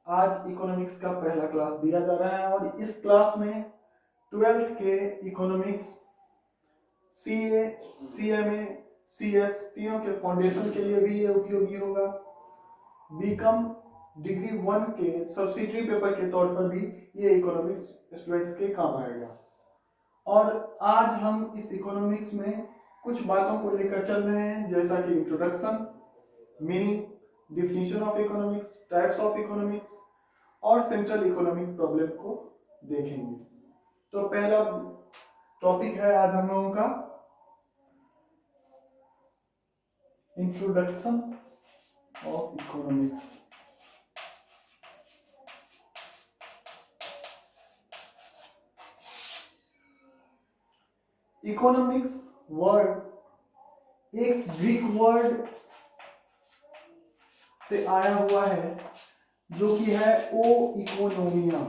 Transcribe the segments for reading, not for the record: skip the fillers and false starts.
आज इकोनॉमिक्स का पहला क्लास दिया जा रहा है और इस क्लास में 12th के इकोनॉमिक्स सीए, सीएमए, सीएस तीनों के फाउंडेशन के लिए भी ये उपयोगी होगा। बीकॉम डिग्री 1 के सब्सिडरी पेपर के तौर पर भी ये इकोनॉमिक्स स्टूडेंट्स के काम आएगा। और आज हम इस इकोनॉमिक्स में कुछ बातों को लेकर चल रहे हैं, जैसा कि introduction, meaning, definition of economics, types of economics और सेंट्रल इकोनॉमिक प्रॉब्लम को देखेंगे। तो पहला टॉपिक है आज हम लोगों का introduction of economics. Economics word एक ग्रीक वर्ड से आया हुआ है जो कि है ओ इकोनोमिया।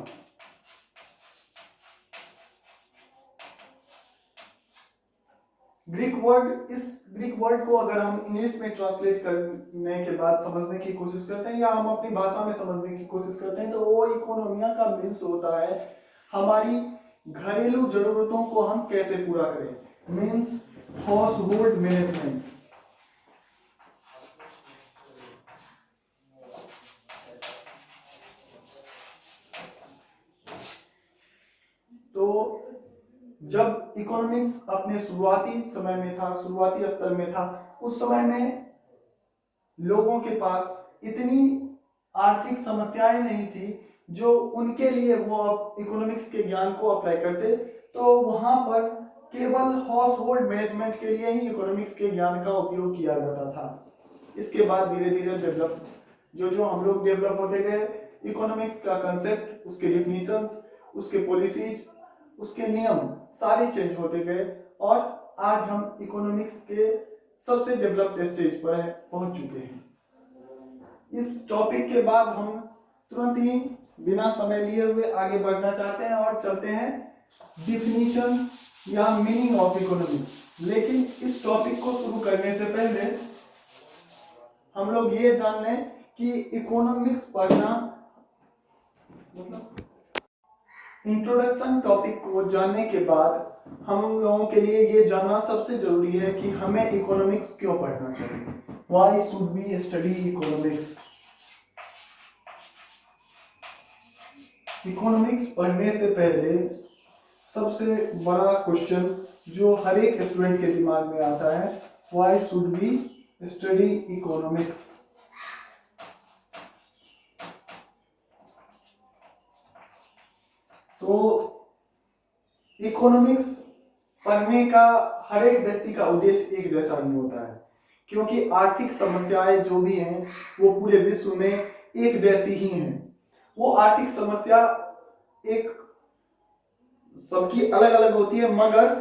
इस ग्रीक वर्ड को अगर हम इंग्लिश में ट्रांसलेट करने के बाद समझने की कोशिश करते हैं या हम अपनी भाषा में समझने की कोशिश करते हैं तो ओ इकोनोमिया का मीन्स होता है हमारी घरेलू जरूरतों को हम कैसे पूरा करें, मीन्स हाउस होल्ड मैनेजमेंट। तो जब इकोनॉमिक्स अपने शुरुआती समय में था, शुरुआती स्तर में था, उस समय में लोगों के पास इतनी आर्थिक समस्याएं नहीं थी जो उनके लिए वो इकोनॉमिक्स के ज्ञान को अप्लाई करते। तो वहां पर केवल हाउस होल्ड मैनेजमेंट के लिए ही इकोनॉमिक्स के ज्ञान का उपयोग किया जाता था। इसके बाद धीरे धीरे डेवलप जो हम लोग डेवलप होते गए, इकोनॉमिक्स का कंसेप्ट, उसके डिफिनीशंस, उसके पॉलिसीज, उसके नियम सारे चेंज होते गए और आज हम इकोनॉमिक्स के सबसे डेवलप्ड स्टेज पर पहुंच चुके हैं। इस टॉपिक के बाद हम तुरंत ही बिना समय लिए हुए आगे बढ़ना चाहते हैं और चलते हैं डिफिनीशन या मीनिंग ऑफ इकोनॉमिक्स। लेकिन इस टॉपिक को शुरू करने से पहले हम लोग ये जान लें कि इकोनॉमिक्स पढ़ना मतलब इंट्रोडक्शन टॉपिक को जानने के बाद हम लोगों के लिए ये जानना सबसे जरूरी है कि हमें इकोनॉमिक्स क्यों पढ़ना चाहिए। Why should we study economics? Economics पढ़ने से पहले सबसे बड़ा क्वेश्चन जो हर एक स्टूडेंट के दिमाग में आता है, why should we study economics? तो इकोनॉमिक्स पढ़ने का हर एक व्यक्ति का उद्देश्य एक जैसा नहीं होता है, क्योंकि आर्थिक समस्याएं जो भी हैं वो पूरे विश्व में एक जैसी ही हैं। वो आर्थिक समस्या एक सबकी अलग अलग होती है, मगर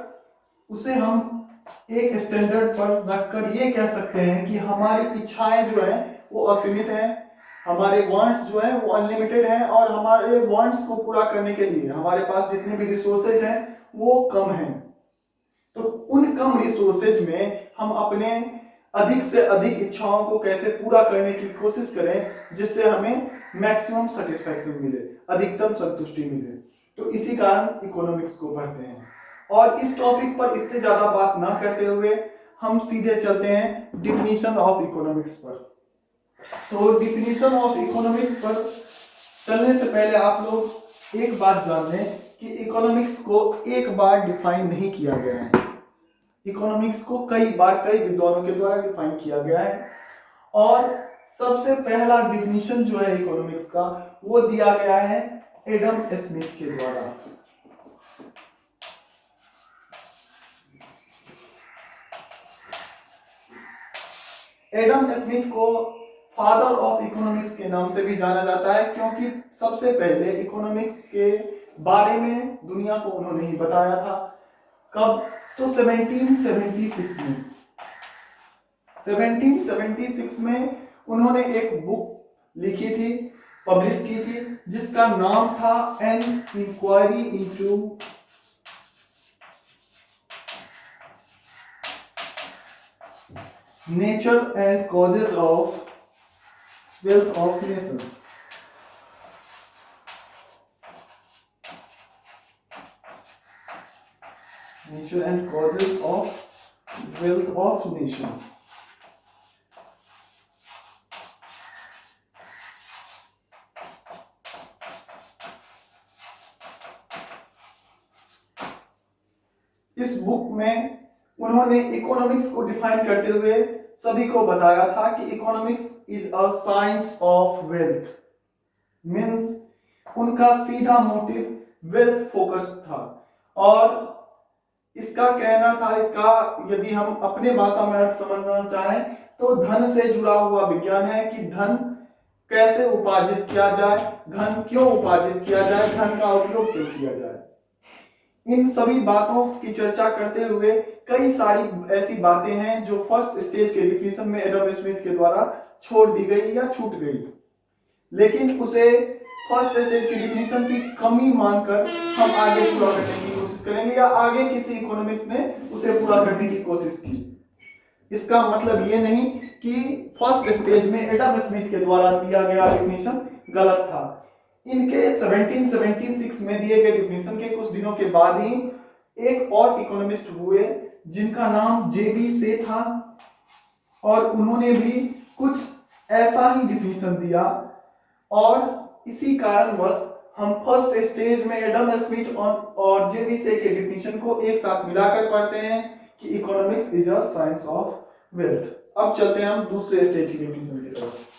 उसे हम एक स्टैंडर्ड पर रखकर ये कह सकते हैं कि हमारी इच्छाएं जो है वो असीमित हैं, हमारे वांट्स जो है वो अनलिमिटेड हैं और हमारे वांट्स को पूरा करने के लिए हमारे पास जितने भी रिसोर्सेज हैं वो कम हैं। तो उन कम रिसोर्सेज में हम अपने अधिक से अधिक इच्छाओं को कैसे पूरा करने की कोशिश करें जिससे हमें मैक्सिमम सेटिस्फैक्शन मिले, अधिकतम संतुष्टि मिले। तो इसी कारण इकोनॉमिक्स को पढ़ते हैं। और इस टॉपिक पर इससे ज्यादा बात ना करते हुए हम सीधे चलते हैं डिफिनीशन ऑफ इकोनॉमिक्स पर। तो डिफिनीशन ऑफ इकोनॉमिक्स पर चलने से पहले आप लोग एक बात जान लें कि इकोनॉमिक्स को एक बार डिफाइन नहीं किया गया है। इकोनॉमिक्स को कई बार कई विद्वानों के द्वारा डिफाइन किया गया है और सबसे पहला डिफिनीशन जो है इकोनॉमिक्स का वो दिया गया है एडम स्मिथ के द्वारा। एडम स्मिथ को फादर ऑफ इकोनॉमिक्स के नाम से भी जाना जाता है, क्योंकि सबसे पहले इकोनॉमिक्स के बारे में दुनिया को उन्होंने ही बताया था। कब? तो 1776 में 1776 में उन्होंने एक बुक लिखी थी, पब्लिश की थी, जिसका नाम था an inquiry into nature and causes of wealth of nation. Nature and causes of wealth of nation. इस बुक में उन्होंने इकोनॉमिक्स को डिफाइन करते हुए सभी को बताया था कि economics is a science of wealth. Means उनका सीधा मोटिव वेल्थ फोकस्ड था और इसका कहना था, इसका यदि हम अपने भाषा में अर्थ समझना चाहें तो धन से जुड़ा हुआ विज्ञान है कि धन कैसे उपार्जित किया जाए, धन क्यों उपार्जित किया जाए, धन का उपयोग क्यों किया जाए। इन सभी बातों की चर्चा करते हुए कई सारी ऐसी बातें हैं जो फर्स्ट स्टेज के डिफिनेशन में एडम स्मिथ के द्वारा छोड़ दी गई या छूट गई, लेकिन उसे फर्स्ट स्टेज की डिफिनेशन की कमी मानकर हम आगे पूरा करने की कोशिश करेंगे या आगे किसी इकोनॉमिस्ट ने उसे पूरा करने की कोशिश की। इसका मतलब ये नहीं कि फर्स्ट स्टेज में एडम स्मिथ के द्वारा दिया गया डिफिनेशन गलत था। इनके 1776 में दिए गए डिफिनेशन के कुछ दिनों के बाद ही एक और इकोनॉमिस्ट हुए जिनका नाम जेबी से था और उन्होंने भी कुछ ऐसा ही डिफिनेशन दिया और इसी कारणवश हम फर्स्ट स्टेज में एडम स्मिथ और जेबी से के डिफिनेशन को एक साथ मिलाकर पढ़ते हैं कि economics is a science of wealth. अब चलते हैं हम दूसरे स्टेज की डिफिनेशन की तरफ।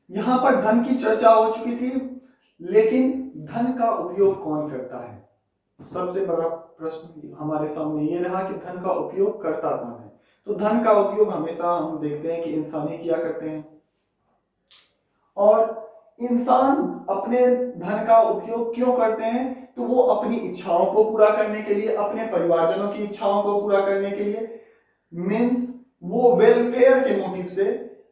यहां पर धन की चर्चा हो चुकी थी, लेकिन धन का उपयोग कौन करता है? सबसे बड़ा प्रश्न हमारे सामने ये रहा कि धन का उपयोग करता कौन है। तो धन का उपयोग हमेशा हम देखते हैं कि इंसान ही किया करते हैं और इंसान अपने धन का उपयोग क्यों करते हैं? तो वो अपनी इच्छाओं को पूरा करने के लिए, अपने परिवारजनों की इच्छाओं को पूरा करने के लिए, मीन्स वो वेलफेयर के मोटिव से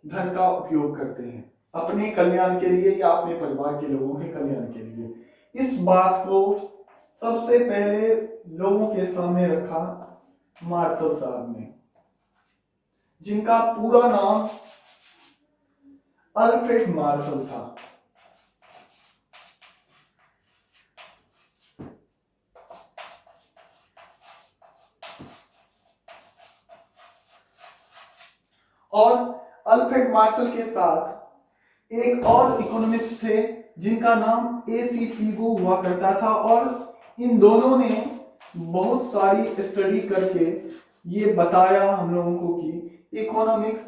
धन का उपयोग करते हैं, अपने कल्याण के लिए या अपने परिवार के लोगों के कल्याण के लिए। इस बात को सबसे पहले लोगों के सामने रखा मार्शल साहब ने, जिनका पूरा नाम अल्फ्रेड मार्शल था। और अल्फ्रेड मार्शल के साथ एक और इकोनॉमिस्ट थे जिनका नाम एसी पीगो हुआ करता था और इन दोनों ने बहुत सारी स्टडी करके ये बताया हम लोगों को कि इकोनॉमिक्स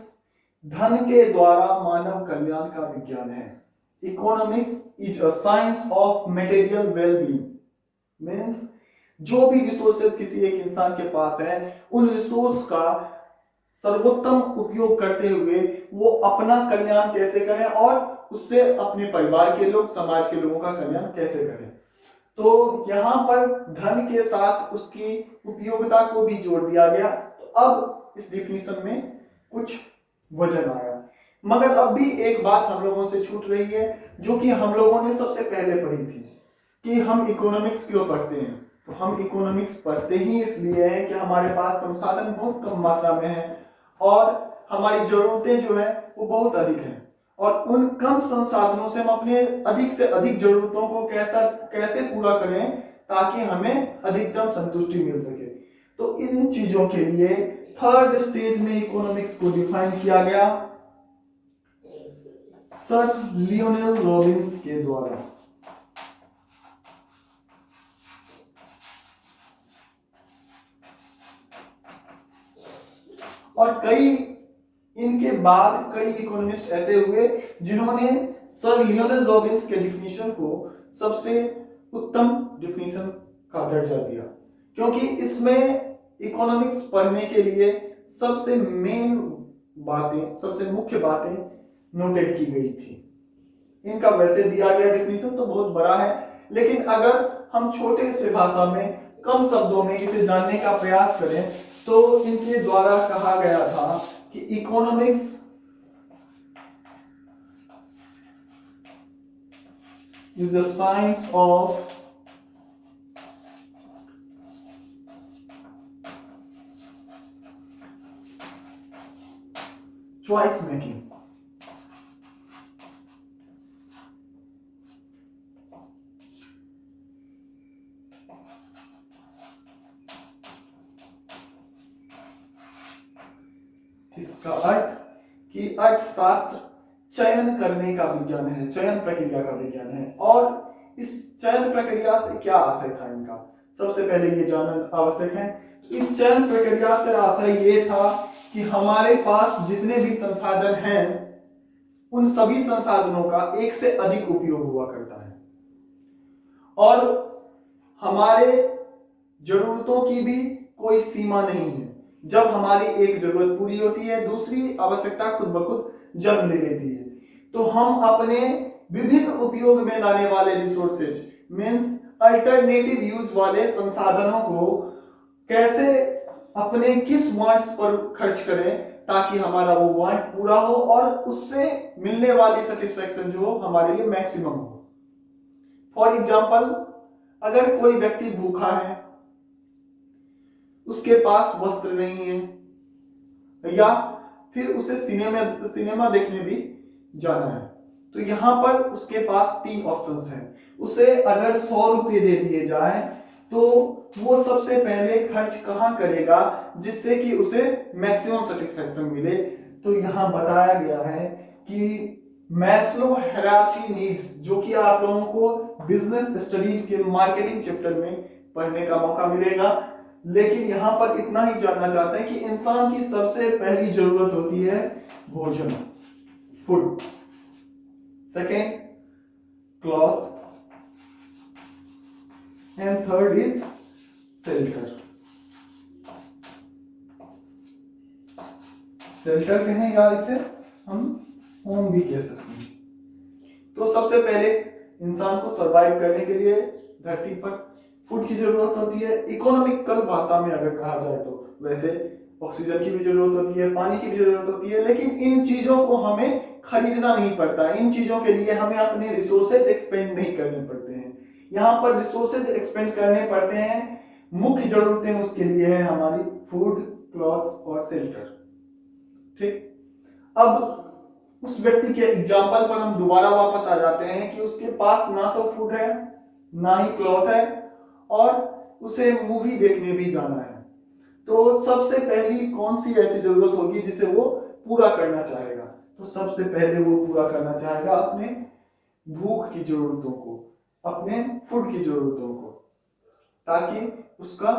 धन के द्वारा मानव कल्याण का विज्ञान है। Economics is a science of material wellbeing. Means जो भी रिसोर्सेज किसी एक इंसान के पास है, उन रिसोर्स का सर्वोत्तम उपयोग करते हुए वो अपना कल्याण कैसे करें और उससे अपने परिवार के लोग, समाज के लोगों का कल्याण कैसे करें। तो यहाँ पर धन के साथ उसकी उपयोगिता को भी जोड़ दिया गया। तो अब इस डिफिनीशन में कुछ वजन आया, मगर अब भी एक बात हम लोगों से छूट रही है जो कि हम लोगों ने सबसे पहले पढ़ी थी कि हम इकोनॉमिक्स क्यों पढ़ते हैं। तो हम इकोनॉमिक्स पढ़ते ही इसलिए हैं कि हमारे पास संसाधन बहुत कम मात्रा में है और हमारी जरूरतें जो है वो बहुत अधिक हैं और उन कम संसाधनों से हम अपने अधिक से अधिक जरूरतों को कैसे पूरा करें ताकि हमें अधिकतम संतुष्टि मिल सके। तो इन चीजों के लिए थर्ड स्टेज में इकोनॉमिक्स को डिफाइन किया गया सर लियोनेल रॉबिन्स के द्वारा। और इनके बाद कई इकोनॉमिस्ट ऐसे हुए जिन्होंने सर लियोनेल रॉबिन्स के डिफिनीशन को सबसे उत्तम डिफिनीशन का दर्जा दिया, क्योंकि इसमें इकोनॉमिक्स पढ़ने के लिए सबसे मुख्य बातें नोटेड की गई थी। इनका वैसे दिया गया डिफिनीशन तो बहुत बड़ा है, लेकिन अगर हम छोटे से भाषा में कम शब्दों में इसे जानने का प्रयास करें तो इनके द्वारा कहा गया था कि economics is the science of choice making. इसका अर्थ कि अर्थशास्त्र चयन करने का विज्ञान है, चयन प्रक्रिया का विज्ञान है। और इस चयन प्रक्रिया से क्या आशय था इनका, सबसे पहले ये जानना आवश्यक है। इस चयन प्रक्रिया से आशय ये था कि हमारे पास जितने भी संसाधन हैं उन सभी संसाधनों का एक से अधिक उपयोग हुआ करता है और हमारे जरूरतों की भी कोई सीमा नहीं है। जब हमारी एक जरूरत पूरी होती है दूसरी आवश्यकता खुद ब खुद जन्म ले लेती है। तो हम अपने विभिन्न उपयोग में लाने वाले रिसोर्सेज मींस अल्टरनेटिव यूज वाले संसाधनों को कैसे अपने किस वांट्स पर खर्च करें ताकि हमारा वो वांट पूरा हो और उससे मिलने वाली सेटिस्फेक्शन जो हो हमारे लिए मैक्सिमम हो। फॉर एग्जाम्पल, अगर कोई व्यक्ति भूखा है, उसके पास वस्त्र नहीं है या फिर उसे सिनेमा देखने भी जाना है, तो यहां पर उसके पास 3 ऑप्शंस हैं। उसे अगर 100 रुपये दे दिए जाए तो वो सबसे पहले खर्च कहां करेगा जिससे कि उसे मैक्सिमम सेटिस्फेक्शन मिले। तो यहां बताया गया है कि मैस्लो हायरार्की नीड्स, जो कि आप लोगों को बिजनेस स्टडीज के मार्केटिंग चैप्टर में पढ़ने का मौका मिलेगा, लेकिन यहां पर इतना ही जानना चाहते हैं कि इंसान की सबसे पहली जरूरत होती है भोजन, food, second cloth and third is shelter. Shelter कहें या इसे हम होम भी कह सकते हैं। तो सबसे पहले इंसान को सरवाइव करने के लिए धरती पर फूड की जरूरत होती है। इकोनॉमिकल भाषा में अगर कहा जाए तो वैसे ऑक्सीजन की भी जरूरत होती है, पानी की भी जरूरत होती है, लेकिन इन चीजों को हमें खरीदना नहीं पड़ता। इन चीजों के लिए हमें अपने रिसोर्सेज एक्सपेंड नहीं करने पड़ते हैं। यहाँ पर रिसोर्सेज एक्सपेंड करने पड़ते हैं, मुख्य जरूरतें उसके लिए है हमारी फूड, क्लॉथ्स और शेल्टर। ठीक, अब उस व्यक्ति के एग्जाम्पल पर हम दोबारा वापस आ जाते हैं कि उसके पास ना तो फूड है ना ही क्लॉथ है और उसे मूवी देखने भी जाना है। तो सबसे पहली कौन सी ऐसी जरूरत होगी जिसे वो पूरा करना चाहेगा? तो सबसे पहले वो पूरा करना चाहेगा अपने भूख की जरूरतों को, अपने फूड की जरूरतों को, ताकि उसका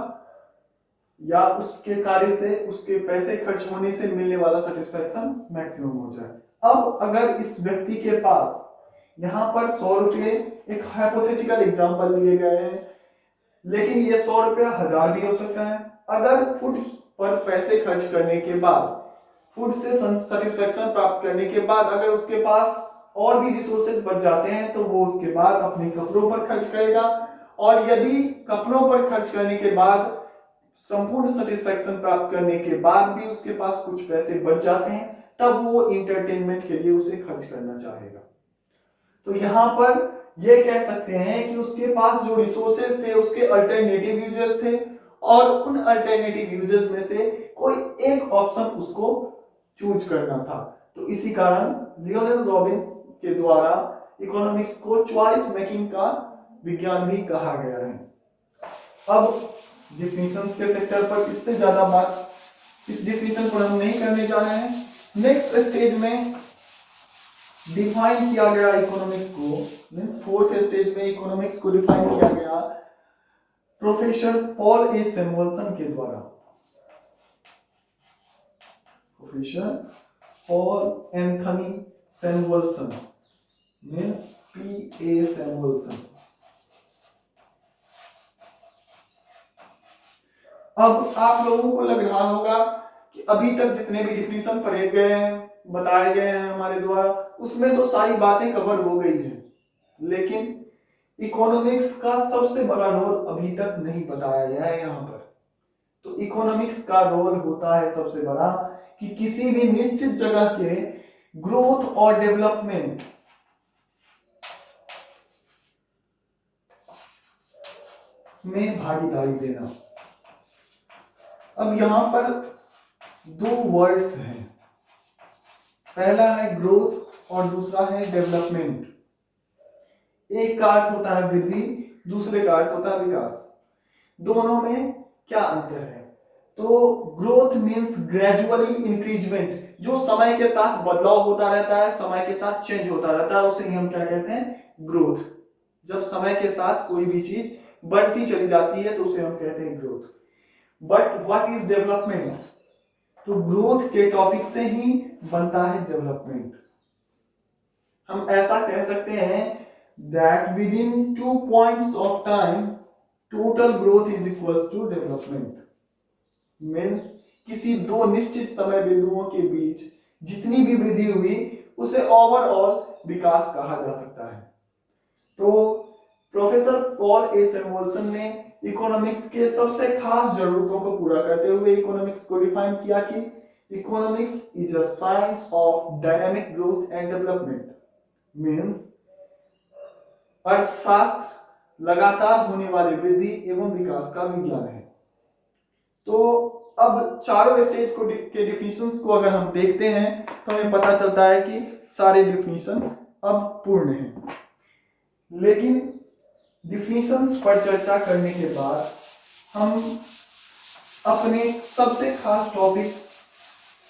या उसके कार्य से उसके पैसे खर्च होने से मिलने वाला सेटिस्फेक्शन मैक्सिमम हो जाए। अब अगर इस व्यक्ति के पास यहाँ पर 100 रुपये, एक हाइपोथेटिकल एग्जांपल लिए गए हैं, लेकिन ये 100 रुपया 1000 भी हो सकता है। अगर फूड पर पैसे खर्च करने के बाद, फूड से सेटिस्फेक्शन प्राप्त करने के बाद अगर उसके पास और भी रिसोर्सेज बच जाते हैं तो वो उसके बाद अपने कपड़ों पर खर्च करेगा, और यदि कपड़ों पर खर्च करने के बाद संपूर्ण सेटिस्फेक्शन प्राप्त करने के बाद भी उसके पास कुछ पैसे बच जाते हैं तब वो इंटरटेनमेंट के लिए उसे खर्च करना चाहेगा। तो यहां पर ये कह सकते हैं कि उसके पास जो रिसोर्सेज थे उसके अल्टरनेटिव यूजेस थे और उन अल्टरनेटिव यूजेस में से कोई एक ऑप्शन उसको चूज करना था। तो इसी कारण लियोनेल रॉबिन्स के द्वारा इकोनॉमिक्स को चॉइस मेकिंग का विज्ञान भी कहा गया है। अब डिफिनेशंस के सेक्टर पर इससे ज्यादा बात इस डिफिनेशन पर हम नहीं करने जा रहे हैं। नेक्स्ट स्टेज में डिफाइन किया गया इकोनॉमिक्स को, मींस फोर्थ स्टेज में इकोनॉमिक्स को डिफाइन किया गया प्रोफेसर पॉल ए सैमुअल्सन के द्वारा। Professor Paul Anthony Samuelson means P.A. Samuelson. अब आप लोगों को लग रहा होगा कि अभी तक जितने भी डिफिनेशन पढ़े गए हैं, बताए गए हैं हमारे द्वारा, उसमें तो सारी बातें कवर हो गई हैं, लेकिन इकोनॉमिक्स का सबसे बड़ा रोल अभी तक नहीं बताया गया है यहाँ पर। तो इकोनॉमिक्स का रोल होता है सबसे बड़ा कि किसी भी निश्चित जगह के ग्रोथ और डेवलपमेंट में भागीदारी देना। अब यहां पर 2 वर्ड्स हैं, पहला है ग्रोथ और दूसरा है डेवलपमेंट। एक का अर्थ होता है वृद्धि, दूसरे का अर्थ होता है विकास। दोनों में क्या अंतर है? तो ग्रोथ मीन्स ग्रेजुअली इंक्रीजमेंट, जो समय के साथ बदलाव होता रहता है, समय के साथ चेंज होता रहता है, उसे ही हम क्या कहते हैं? ग्रोथ। जब समय के साथ कोई भी चीज बढ़ती चली जाती है तो उसे हम कहते हैं growth. But what is development? तो ग्रोथ के टॉपिक से ही बनता है डेवलपमेंट। हम ऐसा कह सकते हैं that within 2 points of time total growth is equals to development। Means किसी दो निश्चित समय बिंदुओं के बीच जितनी भी वृद्धि हुई उसे ओवरऑल विकास कहा जा सकता है। तो प्रोफेसर पॉल ए सैमुअल्सन ने इकोनॉमिक्स के सबसे खास जरूरतों को पूरा करते हुए इकोनॉमिक्स को डिफाइन किया कि economics is a science of dynamic growth and development. Means अर्थशास्त्र लगातार होने वाली वृद्धि एवं विकास का विज्ञान है। तो अब चारों स्टेज को के डिफिनीशंस को अगर हम देखते हैं तो हमें पता चलता है कि सारे डिफिनीशन अब पूर्ण हैं। लेकिन डिफिनीशंस पर चर्चा करने के बाद हम अपने सबसे खास टॉपिक,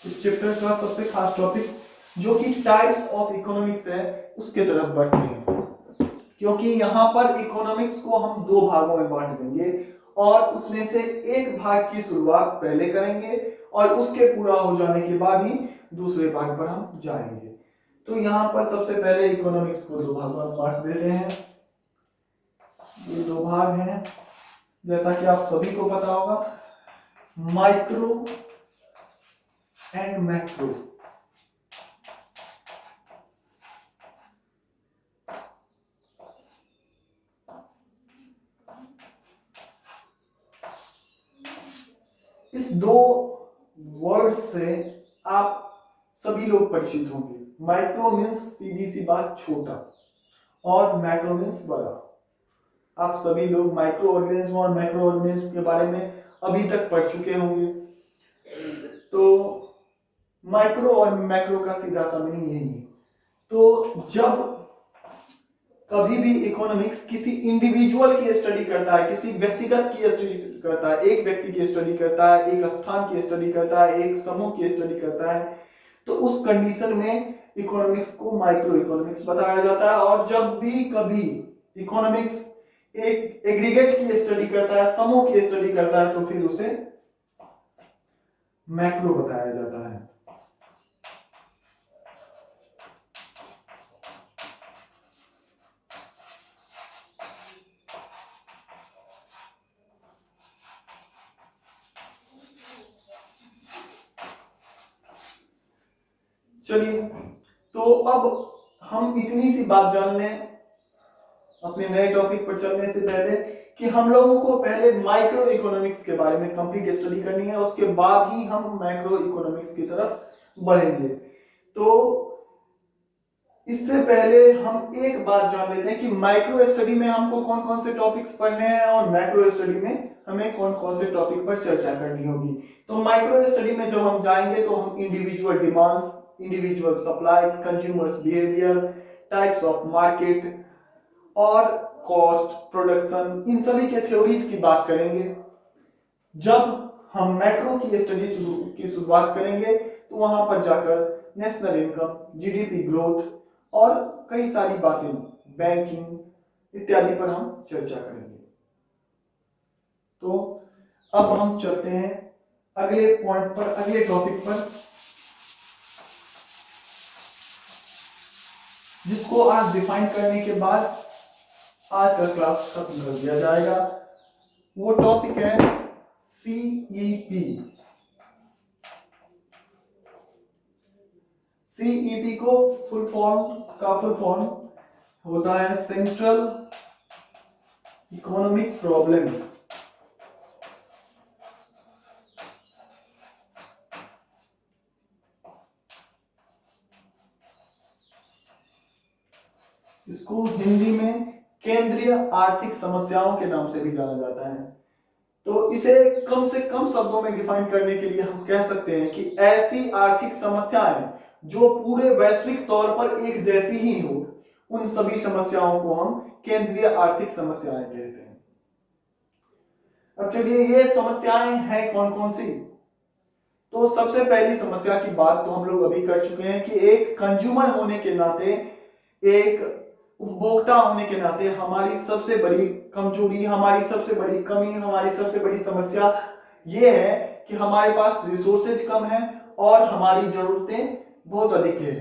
इस चैप्टर का सबसे खास टॉपिक जो कि टाइप्स ऑफ इकोनॉमिक्स है उसके तरफ बढ़ते हैं। क्योंकि यहाँ पर इकोनॉमिक्स को हम दो भागों में बांट देंगे और उसमें से एक भाग की शुरुआत पहले करेंगे और उसके पूरा हो जाने के बाद ही दूसरे भाग पर हम जाएंगे। तो यहाँ पर सबसे पहले इकोनॉमिक्स को दो भागों में बांट देते हैं। ये दो भाग हैं जैसा कि आप सभी को पता होगा, माइक्रो एंड मैक्रो। इस दो वर्ड से आप सभी लोग परिचित होंगे। माइक्रो मीन्स सीधी सी बात छोटा और मैक्रो मीन्स बड़ा। आप सभी लोग माइक्रो ऑर्गेनिज्म और मैक्रो ऑर्गेनिज्म के बारे में अभी तक पढ़ चुके होंगे। तो माइक्रो और मैक्रो का सीधा सा मीनिंग यही है। तो जब कभी भी इकोनॉमिक्स किसी इंडिविजुअल की स्टडी करता है, किसी व्यक्तिगत की स्टडी करता है, एक व्यक्ति की स्टडी करता है, एक स्थान की स्टडी करता है, एक समूह की स्टडी करता है, तो उस कंडीशन में इकोनॉमिक्स को माइक्रो इकोनॉमिक्स बताया जाता है। और जब भी कभी इकोनॉमिक्स एक एग्रीगेट की स्टडी करता है, समूह की स्टडी करता है, तो फिर उसे मैक्रो बताया जाता है। चलिए, तो अब हम इतनी सी बात जान लें अपने नए टॉपिक पर चलने से पहले कि हम लोगों को पहले माइक्रो इकोनॉमिक्स के बारे में कंप्लीट स्टडी करनी है, उसके बाद ही हम मैक्रो इकोनॉमिक्स की तरफ बढ़ेंगे। तो इससे पहले हम एक बात जान लेते हैं कि माइक्रो स्टडी में हमको कौन कौन से टॉपिक्स पढ़ने हैं और मैक्रो स्टडी में हमें कौन कौन से टॉपिक पर चर्चा करनी होगी। तो माइक्रो स्टडी में जब हम जाएंगे तो हम individual demand, individual supply, consumers behaviour, types of market और कॉस्ट, प्रोडक्शन, इन सभी के थ्योरीज की बात करेंगे। जब हम मैक्रो की स्टडी की शुरुआत करेंगे तो वहां पर जाकर नेशनल इनकम, जीडीपी ग्रोथ और कई सारी बातें, बैंकिंग इत्यादि पर हम चर्चा करेंगे। तो अब हम चलते हैं अगले पॉइंट पर, अगले टॉपिक पर, जिसको आज डिफाइन करने के बाद आज का क्लास खत्म कर दिया जाएगा। वो टॉपिक है सीईपी। सीईपी को फुल फॉर्म होता है सेंट्रल इकोनॉमिक प्रॉब्लम। इसको हिंदी में केंद्रीय आर्थिक समस्याओं के नाम से भी जाना जाता है। तो इसे कम से कम शब्दों में डिफाइन करने के लिए हम कह सकते हैं कि ऐसी आर्थिक समस्याएं जो पूरे वैश्विक तौर पर एक जैसी ही हो, उन सभी समस्याओं को हम केंद्रीय आर्थिक समस्याएं कहते हैं। अब चलिए ये समस्याएं हैं कौन कौन सी। तो सबसे पहली समस्या की बात तो हम लोग अभी कर चुके हैं कि एक कंज्यूमर होने के नाते, एक उपभोक्ता होने के नाते हमारी सबसे बड़ी कमजोरी, हमारी सबसे बड़ी कमी, हमारी सबसे बड़ी समस्या ये है कि हमारे पास रिसोर्सेज कम है और हमारी जरूरतें बहुत अधिक है।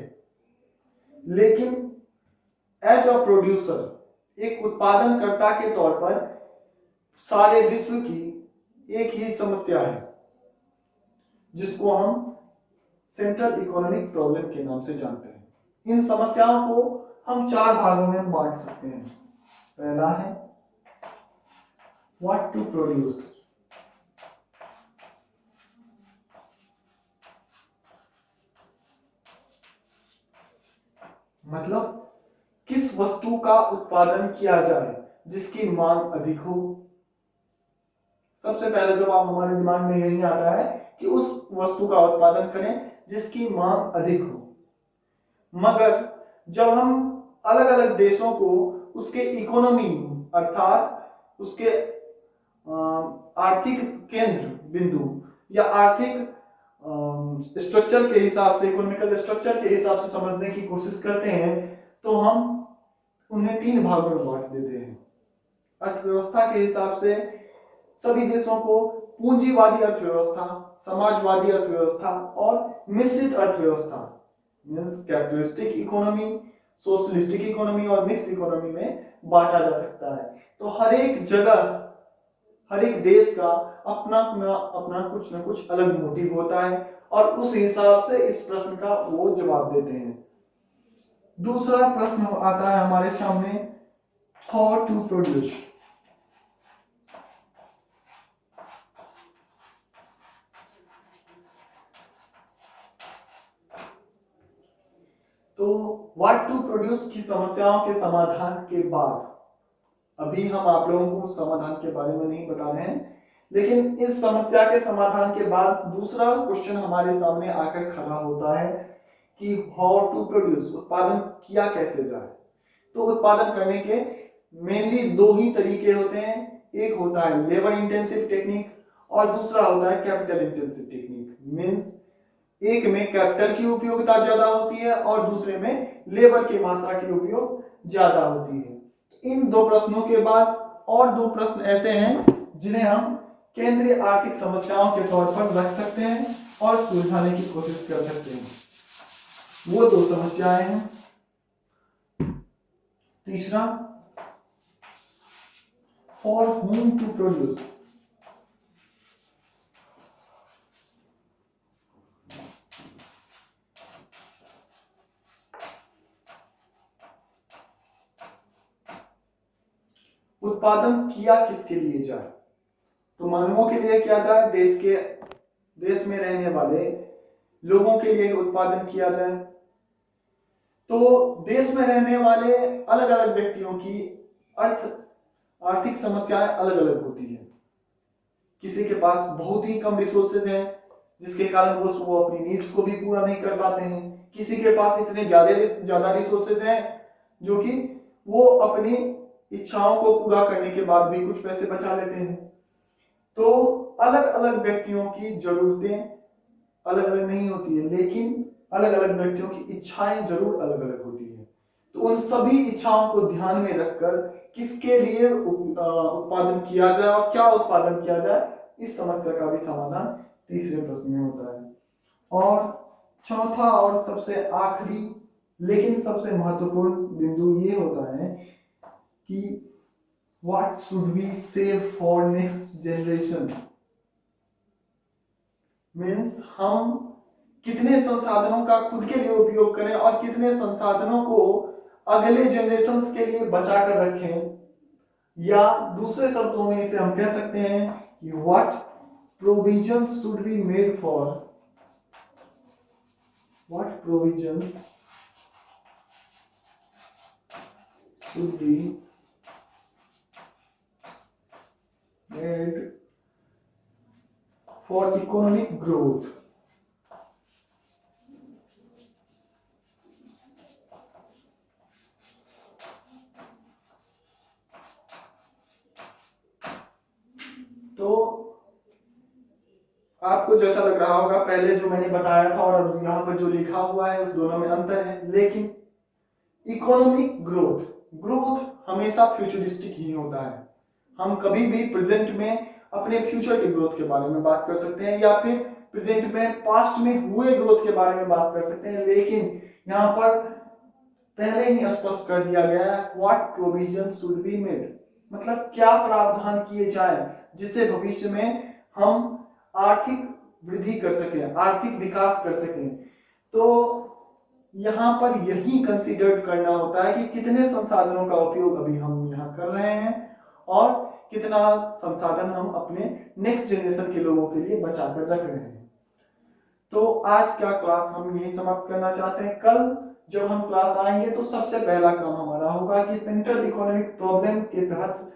लेकिन एज अ प्रोड्यूसर, एक उत्पादनकर्ता के तौर पर सारे विश्व की एक ही समस्या है जिसको हम सेंट्रल इकोनॉमिक प्रॉब्लम के नाम से जानते हैं। इन समस्याओं को हम 4 भागों में बांट सकते हैं। पहला है व्हाट टू प्रोड्यूस, मतलब किस वस्तु का उत्पादन किया जाए जिसकी मांग अधिक हो। सबसे पहले जवाब हमारे दिमाग में यही आता है कि उस वस्तु का उत्पादन करें जिसकी मांग अधिक हो। मगर जब हम अलग अलग देशों को उसके इकोनॉमी अर्थात उसके आर्थिक केंद्र बिंदु या आर्थिक स्ट्रक्चर के हिसाब से, इकोनॉमिकल स्ट्रक्चर के हिसाब से समझने की कोशिश करते हैं, तो हम उन्हें 3 भागों में बांट देते हैं। अर्थव्यवस्था के हिसाब से सभी देशों को पूंजीवादी अर्थव्यवस्था, समाजवादी अर्थव्यवस्था और मिश्रित अर्थव्यवस्था means capitalistic economy, socialistic economy और मिक्स्ड इकोनॉमी में बांटा जा सकता है। तो हर एक जगह, हर एक देश का अपना अपना कुछ ना कुछ अलग मोटिव होता है और उस हिसाब से इस प्रश्न का वो जवाब देते हैं। दूसरा प्रश्न आता है हमारे सामने, हाउ टू प्रोड्यूस। तो व्हाट टू प्रोड्यूस की समस्याओं के समाधान के बाद, अभी हम आप लोगों को समाधान के बारे में नहीं बता रहे हैं, लेकिन इस समस्या के समाधान के बाद दूसरा क्वेश्चन हमारे सामने आकर खड़ा होता है कि हाउ टू प्रोड्यूस, उत्पादन किया कैसे जाए। तो उत्पादन करने के मेनली 2 ही तरीके होते हैं। एक होता है लेबर इंटेंसिव टेक्निक और दूसरा होता है कैपिटल इंटेंसिव टेक्निक। मींस एक में कैपिटल की उपयोगिता ज्यादा होती है और दूसरे में लेबर की मात्रा की उपयोग ज्यादा होती है। इन 2 प्रश्नों के बाद और 2 प्रश्न ऐसे हैं जिन्हें हम केंद्रीय आर्थिक समस्याओं के तौर पर रख सकते हैं और सुलझाने की कोशिश कर सकते हैं। वो 2 समस्याएं हैं। तीसरा, फॉर whom टू प्रोड्यूस। उत्पादन किया किसके लिए जाए। तो मानवों के लिए किया जाए, देश में रहने वाले लोगों के लिए उत्पादन किया जाए। तो देश में रहने वाले अलग अलग व्यक्तियों की आर्थिक समस्याएं अलग अलग होती हैं। किसी के पास बहुत ही कम रिसोर्सेज हैं जिसके कारण वो अपनी नीड्स को भी पूरा नहीं कर पाते हैं। किसी के पास इतने ज्यादा रिसोर्सेज हैं जो कि वो अपनी इच्छाओं को पूरा करने के बाद भी कुछ पैसे बचा लेते हैं। तो अलग अलग व्यक्तियों की जरूरतें अलग अलग नहीं होती है, लेकिन अलग अलग व्यक्तियों की इच्छाएं जरूर अलग अलग होती है। तो उन सभी इच्छाओं को ध्यान में रखकर किसके लिए उत्पादन किया जाए और क्या उत्पादन किया जाए, इस समस्या का भी समाधान तीसरे प्रश्न में होता है। और चौथा और सबसे आखिरी लेकिन सबसे महत्वपूर्ण बिंदु ये होता है कि what should we save for next generation. Means हम कितने संसाधनों का खुद के लिए उपयोग करें और कितने संसाधनों को अगले जनरेशन्स के लिए बचा कर रखें, या दूसरे शब्दों में इसे हम कह सकते हैं कि what provisions should be made for, what provisions should be made for economic growth आपको जैसा लग रहा होगा पहले जो मैंने बताया था और अब यहाँ पर जो लिखा हुआ है उस दोनों में अंतर है, लेकिन इकोनॉमिक ग्रोथ ग्रोथ हमेशा फ्यूचरिस्टिक ही होता है। हम कभी भी प्रेजेंट में अपने फ्यूचर के ग्रोथ के बारे में बात कर सकते हैं या फिर प्रेजेंट में पास्ट में हुए ग्रोथ के बारे में बात कर सकते हैं, लेकिन यहाँ पर पहले ही स्पष्ट कर दिया गया है what provision should be made, मतलब क्या प्रावधान किए जाए जिससे भविष्य में हम आर्थिक वृद्धि कर सकें, आर्थिक विकास कर सकें। तो यहाँ पर यही कंसीडर करना होता है कि कितने संसाधनों का उपयोग अभी हम यहाँ कर रहे हैं और कितना संसाधन हम अपने नेक्स्ट जनरेशन के लोगों के लिए बचा कर रख रहे हैं। तो आज का क्लास हम यही समाप्त करना चाहते हैं। कल जब हम क्लास आएंगे तो सबसे पहला काम हमारा होगा कि सेंट्रल इकोनॉमिक प्रॉब्लम के तहत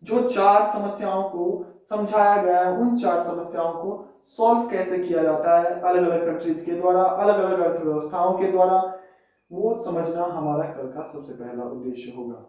जो 4 समस्याओं को समझाया गया है उन 4 समस्याओं को सॉल्व कैसे किया जाता है अलग अलग कंट्रीज के द्वारा, अलग अलग अर्थव्यवस्थाओं के द्वारा, वो समझना हमारा कल का सबसे पहला उद्देश्य होगा।